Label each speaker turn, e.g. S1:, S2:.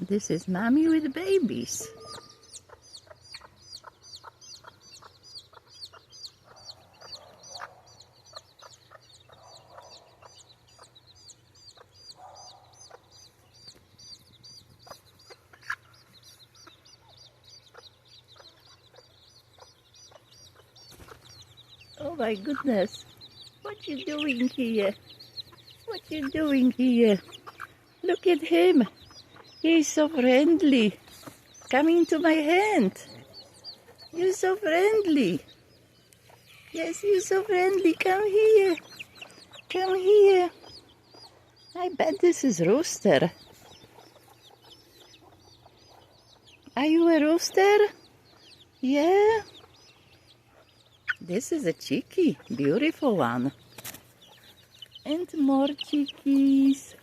S1: This is mommy with babies. Oh my goodness, what you doing here? What you doing here? Look at him. He's so friendly. Come into my hand. You're so friendly. Yes, you're so friendly. Come here. Come here. I bet this is Rooster. Are you a rooster? Yeah. This is a chickie. Beautiful one. And more chickies.